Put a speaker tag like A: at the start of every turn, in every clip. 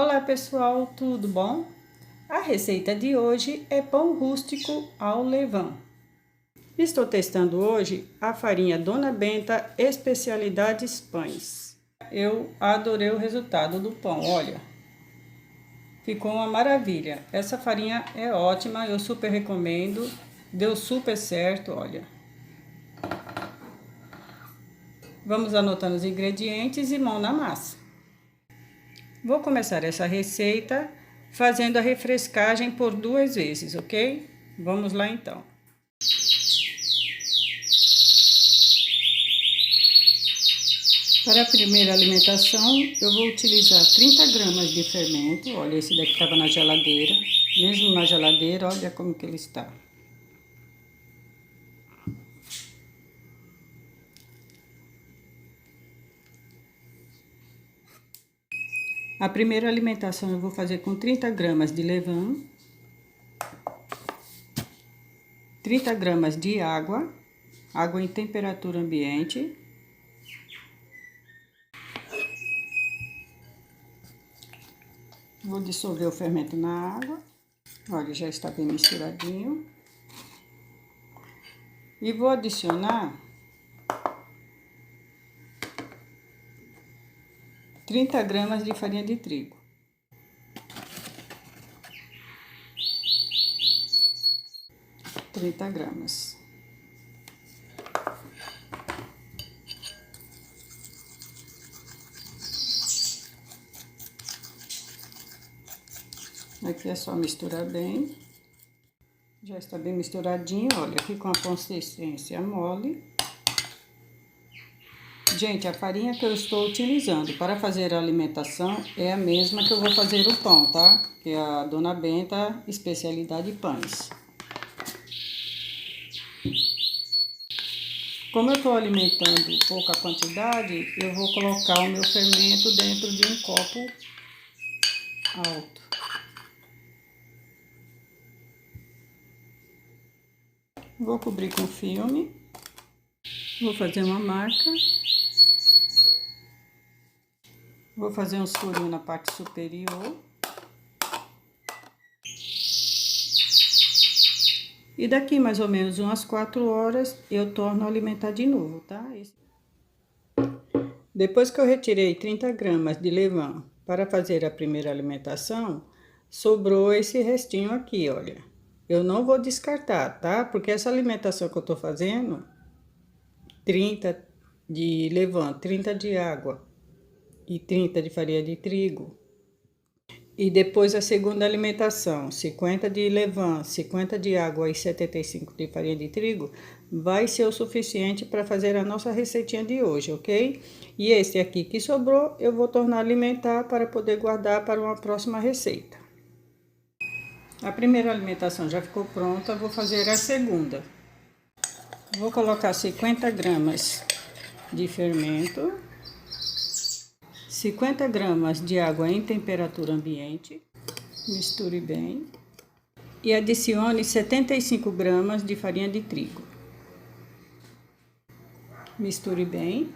A: Olá pessoal, tudo bom? A receita de hoje é pão rústico ao levain. Estou testando hoje a farinha Dona Benta Especialidades Pães. Eu adorei o resultado do pão, olha. Ficou uma maravilha. Essa farinha é ótima, eu super recomendo. Deu super certo, olha. Vamos anotando os ingredientes e mão na massa. Vou começar essa receita fazendo a refrescagem por 2 vezes, ok? Vamos lá então. Para a primeira alimentação, eu vou utilizar 30 gramas de fermento. Olha, esse daqui estava na geladeira. Mesmo na geladeira, olha como que ele está. A primeira alimentação eu vou fazer com 30 gramas de levain, 30 gramas de água em temperatura ambiente, vou dissolver o fermento na água, olha, já está bem misturadinho, e vou adicionar 30 gramas de farinha de trigo. Aqui é só misturar bem. Já está bem misturadinho, olha, aqui com a consistência mole. Gente, a farinha que eu estou utilizando para fazer a alimentação é a mesma que eu vou fazer o pão, tá? Que é a Dona Benta Especialidade Pães. Como eu estou alimentando pouca quantidade, eu vou colocar o meu fermento dentro de um copo alto. Vou cobrir com filme. Vou fazer uma marca. Vou fazer uns furinhos na parte superior. E daqui mais ou menos umas 4 horas eu torno a alimentar de novo, tá? Depois que eu retirei 30 gramas de levain para fazer a primeira alimentação, sobrou esse restinho aqui, olha. Eu não vou descartar, tá? Porque essa alimentação que eu tô fazendo, 30 de levain, 30 de água e 30 de farinha de trigo. E depois a segunda alimentação, 50 de levain, 50 de água e 75 de farinha de trigo, vai ser o suficiente para fazer a nossa receitinha de hoje, ok? E esse aqui que sobrou, eu vou tornar alimentar para poder guardar para uma próxima receita. A primeira alimentação já ficou pronta, vou fazer a segunda. Vou colocar 50 gramas de fermento, 50 gramas de água em temperatura ambiente, misture bem e adicione 75 gramas de farinha de trigo. Misture bem.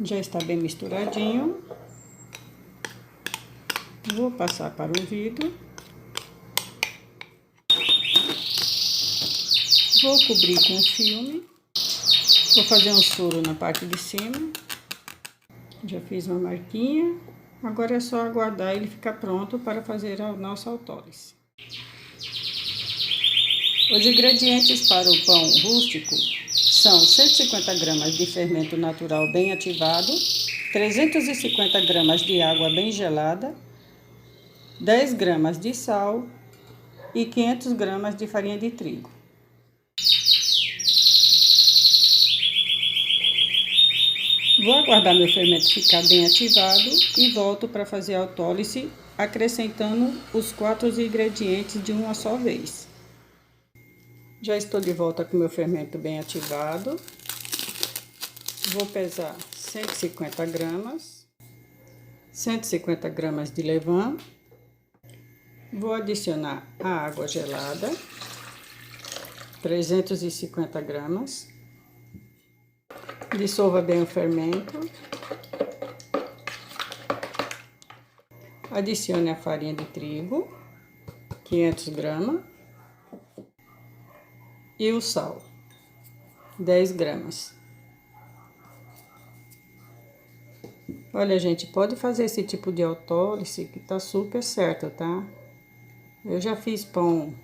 A: Já está bem misturadinho. Vou passar para o vidro. Vou cobrir com filme. Vou fazer um furo na parte de cima. Já fiz uma marquinha. Agora é só aguardar ele ficar pronto para fazer a nossa autólise. Os ingredientes para o pão rústico são 150 gramas de fermento natural bem ativado, 350 gramas de água bem gelada, 10 gramas de sal e 500 gramas de farinha de trigo. Vou aguardar meu fermento ficar bem ativado e volto para fazer a autólise, acrescentando os 4 ingredientes de uma só vez. Já estou de volta com meu fermento bem ativado. Vou pesar 150 gramas. 150 gramas de levain. Vou adicionar a água gelada. 350 gramas. Dissolva bem o fermento. Adicione a farinha de trigo, 500 gramas. E o sal, 10 gramas. Olha, gente, pode fazer esse tipo de autólise que tá super certo, tá? Eu já fiz pão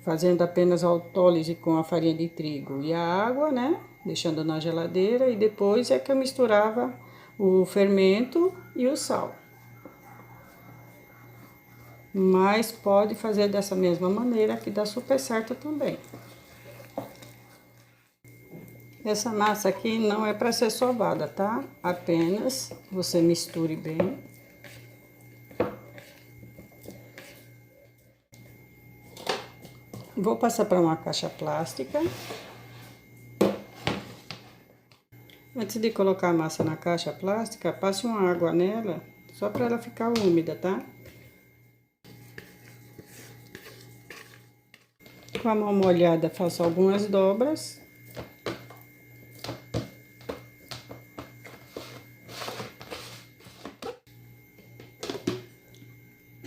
A: fazendo apenas autólise com a farinha de trigo e a água, né? Deixando na geladeira e depois é que eu misturava o fermento e o sal. Mas pode fazer dessa mesma maneira que dá super certo também. Essa massa aqui não é para ser sovada, tá? Apenas você misture bem. Vou passar para uma caixa plástica. Antes de colocar a massa na caixa plástica, passe uma água nela, só para ela ficar úmida, tá? Com a mão molhada, faço algumas dobras.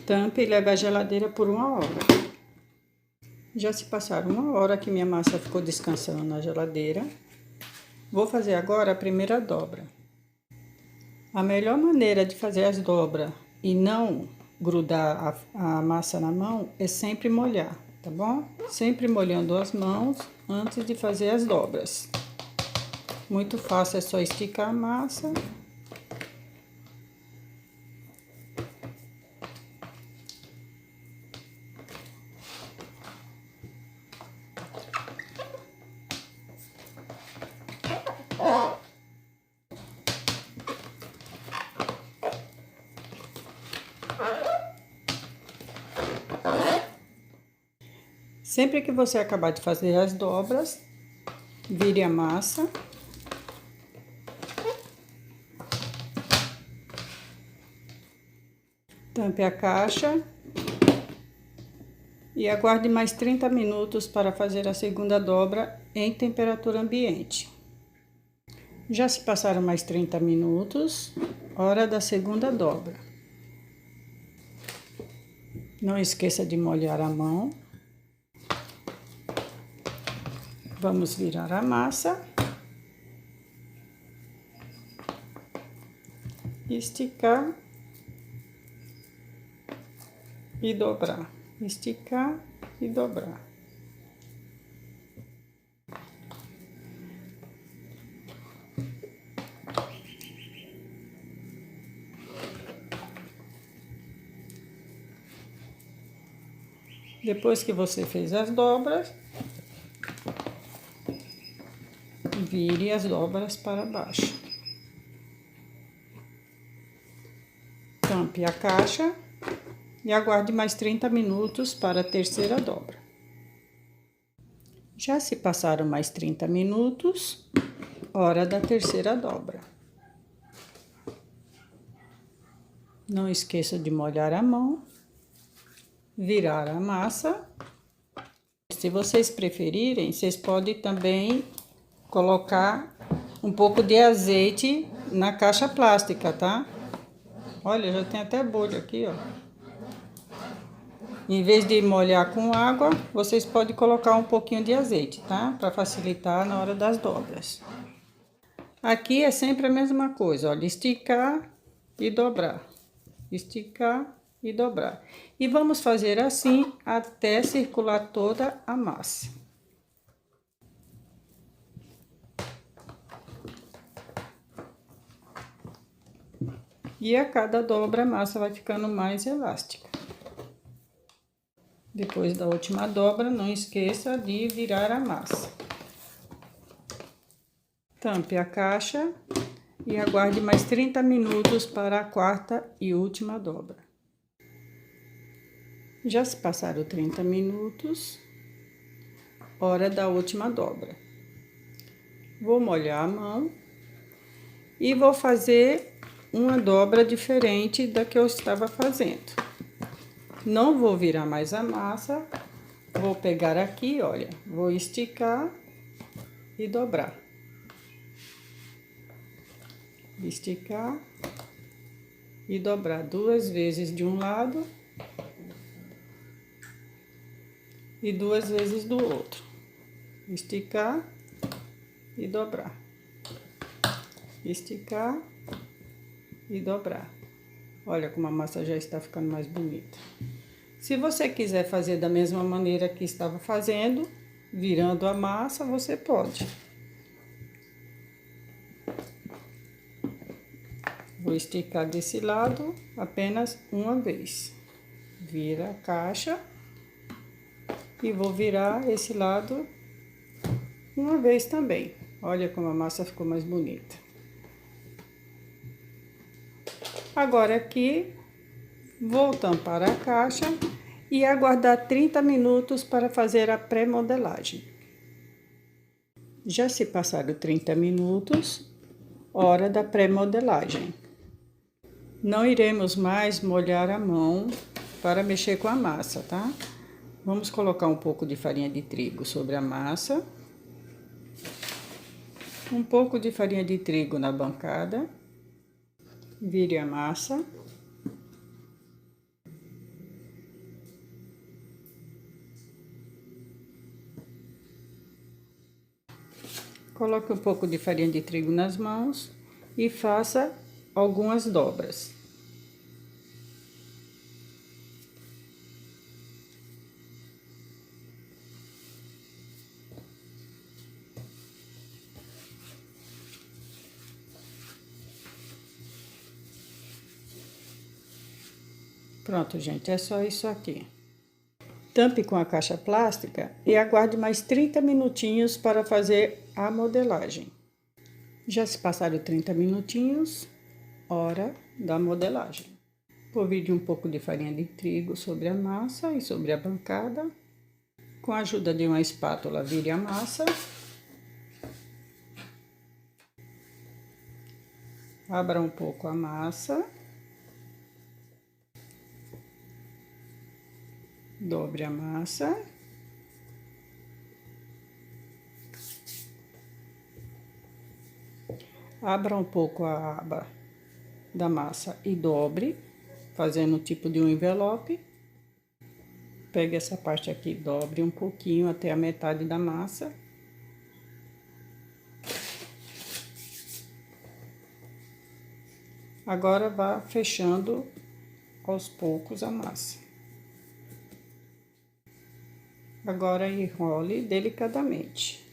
A: Tampe e leve à geladeira por 1 hora. Já se passaram 1 hora que minha massa ficou descansando na geladeira. Vou fazer agora a primeira dobra. A melhor maneira de fazer as dobras e não grudar a massa na mão é sempre molhar, tá bom? Sempre molhando as mãos antes de fazer as dobras. Muito fácil, é só esticar a massa. Sempre que você acabar de fazer as dobras, vire a massa. Tampe a caixa. E aguarde mais 30 minutos para fazer a segunda dobra em temperatura ambiente. Já se passaram mais 30 minutos, hora da segunda dobra. Não esqueça de molhar a mão. Vamos virar a massa. Esticar. E dobrar. Esticar e dobrar. Depois que você fez as dobras, vire as dobras para baixo. Tampe a caixa e aguarde mais 30 minutos para a terceira dobra. Já se passaram mais 30 minutos, hora da terceira dobra. Não esqueça de molhar a mão, virar a massa. Se vocês preferirem, vocês podem também colocar um pouco de azeite na caixa plástica, tá? Olha, já tem até bolha aqui, ó. Em vez de molhar com água, vocês podem colocar um pouquinho de azeite, tá? Para facilitar na hora das dobras. Aqui é sempre a mesma coisa, olha, esticar e dobrar. Esticar e dobrar. E vamos fazer assim até circular toda a massa. E a cada dobra a massa vai ficando mais elástica. Depois da última dobra, não esqueça de virar a massa. Tampe a caixa e aguarde mais 30 minutos para a quarta e última dobra. Já se passaram 30 minutos, hora da última dobra. Vou molhar a mão e vou fazer uma dobra diferente da que eu estava fazendo. Não vou virar mais a massa, vou pegar aqui, olha, vou esticar e dobrar. esticar e dobrar 2 vezes de um lado e 2 vezes do outro. Esticar e dobrar. Esticar e dobrar. Olha como a massa já está ficando mais bonita. Se você quiser fazer da mesma maneira que estava fazendo, virando a massa, você pode. Vou esticar desse lado apenas uma vez. Vira a caixa e vou virar esse lado uma vez também. Olha como a massa ficou mais bonita. Agora aqui, vou tampar a caixa e aguardar 30 minutos para fazer a pré-modelagem. Já se passaram 30 minutos, hora da pré-modelagem. Não iremos mais molhar a mão para mexer com a massa, tá? Vamos colocar um pouco de farinha de trigo sobre a massa. Um pouco de farinha de trigo na bancada. Vire a massa. Coloque um pouco de farinha de trigo nas mãos e faça algumas dobras. Pronto, gente, é só isso aqui. Tampe com a caixa plástica e aguarde mais 30 minutinhos para fazer a modelagem. Já se passaram 30 minutinhos, hora da modelagem. Polvilhe um pouco de farinha de trigo sobre a massa e sobre a bancada. Com a ajuda de uma espátula, vire a massa. Abra um pouco a massa. Dobre a massa. Abra um pouco a aba da massa e dobre, fazendo o tipo de um envelope. Pegue essa parte aqui, dobre um pouquinho até a metade da massa. Agora vá fechando aos poucos a massa. Agora enrole delicadamente.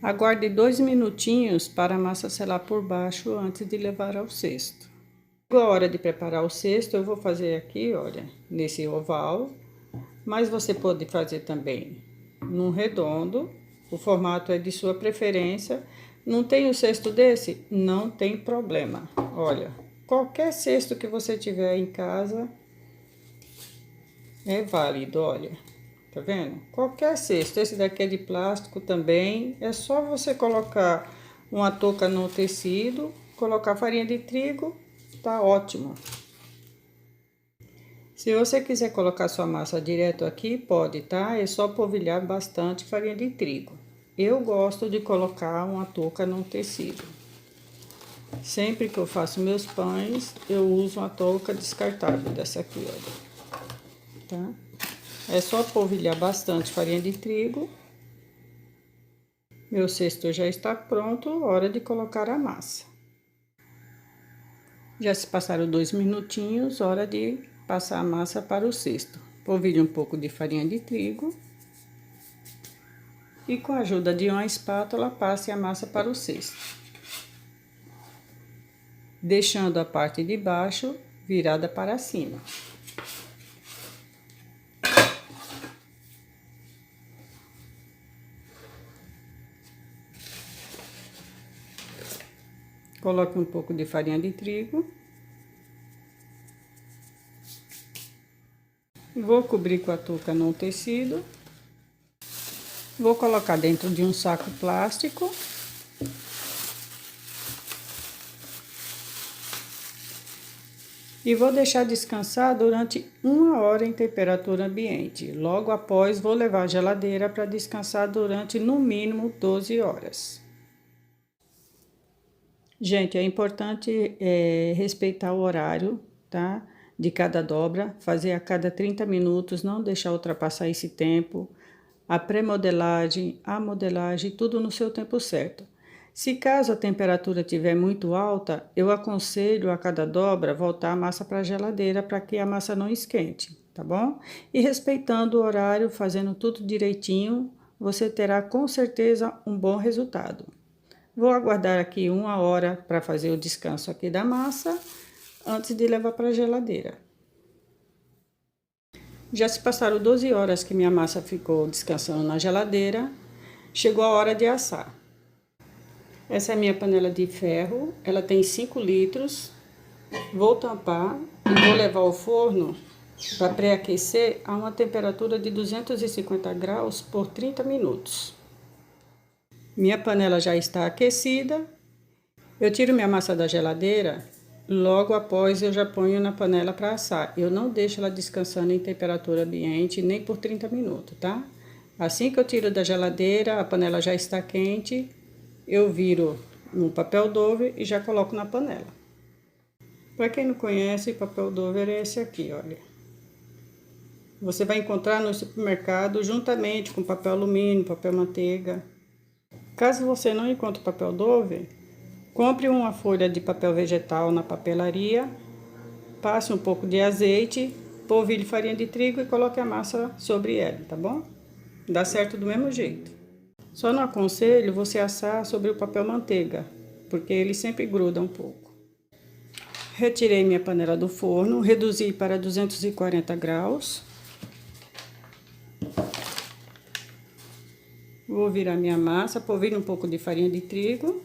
A: Aguarde 2 minutinhos para a massa selar por baixo antes de levar ao cesto. Chegou a hora de preparar o cesto, eu vou fazer aqui, olha, nesse oval, mas você pode fazer também num redondo, o formato é de sua preferência. Não tem um cesto desse? Não tem problema, olha. Qualquer cesto que você tiver em casa é válido, olha. Tá vendo? Qualquer cesto. Esse daqui é de plástico também. É só você colocar uma touca no tecido, colocar farinha de trigo, tá ótimo. Se você quiser colocar sua massa direto aqui, pode, tá? É só polvilhar bastante farinha de trigo. Eu gosto de colocar uma touca no tecido. Sempre que eu faço meus pães, eu uso uma touca descartável dessa aqui, olha. Tá? É só polvilhar bastante farinha de trigo. Meu cesto já está pronto, hora de colocar a massa. Já se passaram 2 minutinhos, hora de passar a massa para o cesto. Polvilhe um pouco de farinha de trigo. E com a ajuda de uma espátula, passe a massa para o cesto, deixando a parte de baixo virada para cima. Coloque um pouco de farinha de trigo. Vou cobrir com a touca no tecido. Vou colocar dentro de um saco plástico. E vou deixar descansar durante 1 hora em temperatura ambiente. Logo após, vou levar à geladeira para descansar durante no mínimo 12 horas. Gente, é importante respeitar o horário, tá? De cada dobra, fazer a cada 30 minutos, não deixar ultrapassar esse tempo. A pré-modelagem, a modelagem, tudo no seu tempo certo. Se caso a temperatura estiver muito alta, eu aconselho a cada dobra voltar a massa para a geladeira para que a massa não esquente, tá bom? E respeitando o horário, fazendo tudo direitinho, você terá com certeza um bom resultado. Vou aguardar aqui 1 hora para fazer o descanso aqui da massa, antes de levar para a geladeira. Já se passaram 12 horas que minha massa ficou descansando na geladeira, chegou a hora de assar. Essa é a minha panela de ferro, ela tem 5 litros. Vou tampar e vou levar ao forno para pré-aquecer a uma temperatura de 250 graus por 30 minutos. Minha panela já está aquecida. Eu tiro minha massa da geladeira, logo após eu já ponho na panela para assar. Eu não deixo ela descansando em temperatura ambiente nem por 30 minutos, tá? Assim que eu tiro da geladeira, a panela já está quente. Eu viro no papel dover e já coloco na panela. Para quem não conhece, papel dover é esse aqui, olha. Você vai encontrar no supermercado juntamente com papel alumínio, papel manteiga. Caso você não encontre papel dover, compre uma folha de papel vegetal na papelaria, passe um pouco de azeite, polvilhe farinha de trigo e coloque a massa sobre ela, tá bom? Dá certo do mesmo jeito. Só não aconselho você assar sobre o papel manteiga, porque ele sempre gruda um pouco. Retirei minha panela do forno, reduzi para 240 graus. Vou virar minha massa, polvilhe um pouco de farinha de trigo.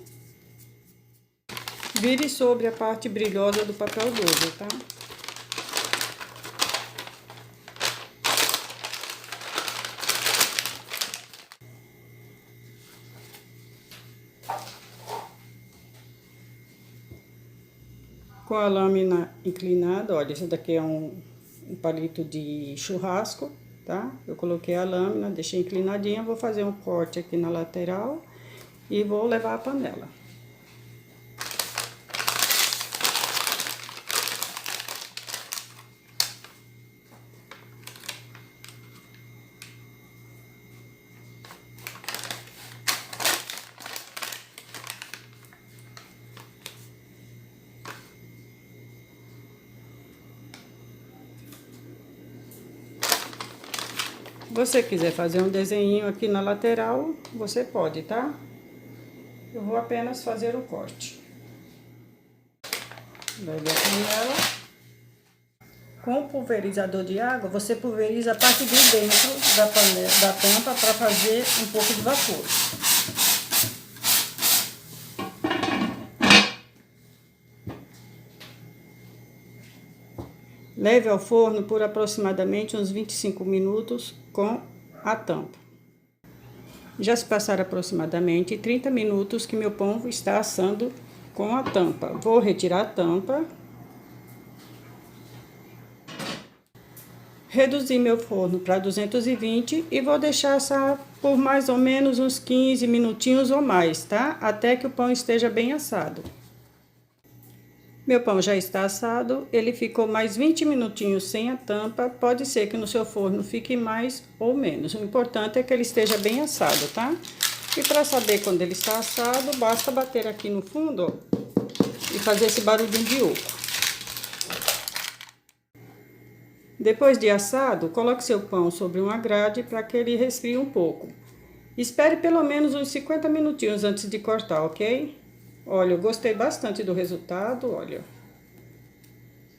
A: Vire sobre a parte brilhosa do papel dover, tá? Com a lâmina inclinada, olha, esse daqui é um palito de churrasco, tá? Eu coloquei a lâmina, deixei inclinadinha, vou fazer um corte aqui na lateral e vou levar a panela. Você quiser fazer um desenho aqui na lateral, você pode, tá? Eu vou apenas fazer o corte. Leve a panela. Com o pulverizador de água, você pulveriza a parte de dentro da panela, da tampa, para fazer um pouco de vapor. Leve ao forno por aproximadamente uns 25 minutos com a tampa. Já se passaram aproximadamente 30 minutos que meu pão está assando com a tampa. Vou retirar a tampa. Reduzir meu forno para 220 e vou deixar assar por mais ou menos uns 15 minutinhos ou mais, tá? Até que o pão esteja bem assado. Meu pão já está assado, ele ficou mais 20 minutinhos sem a tampa. Pode ser que no seu forno fique mais ou menos. O importante é que ele esteja bem assado, tá? E para saber quando ele está assado, basta bater aqui no fundo, ó, e fazer esse barulhinho de oco. Depois de assado, coloque seu pão sobre uma grade para que ele resfrie um pouco. Espere pelo menos uns 50 minutinhos antes de cortar, ok? Olha, eu gostei bastante do resultado, olha.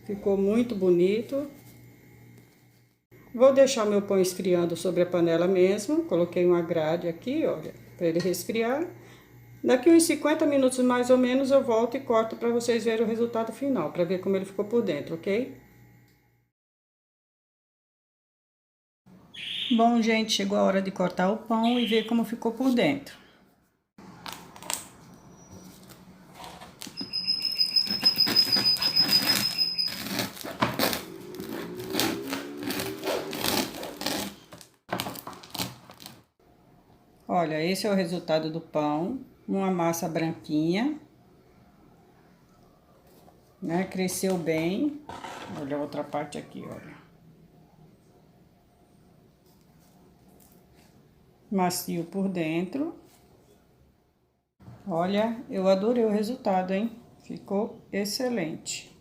A: Ficou muito bonito. Vou deixar meu pão esfriando sobre a panela mesmo. Coloquei uma grade aqui, olha, para ele resfriar. Daqui uns 50 minutos mais ou menos eu volto e corto para vocês verem o resultado final, para ver como ele ficou por dentro, ok? Bom, gente, chegou a hora de cortar o pão e ver como ficou por dentro. Olha, esse é o resultado do pão. Uma massa branquinha, né? Cresceu bem. Olha a outra parte aqui, olha. Macio por dentro. Olha, eu adorei o resultado, hein? Ficou excelente.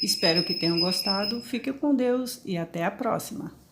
A: Espero que tenham gostado. Fique com Deus e até a próxima.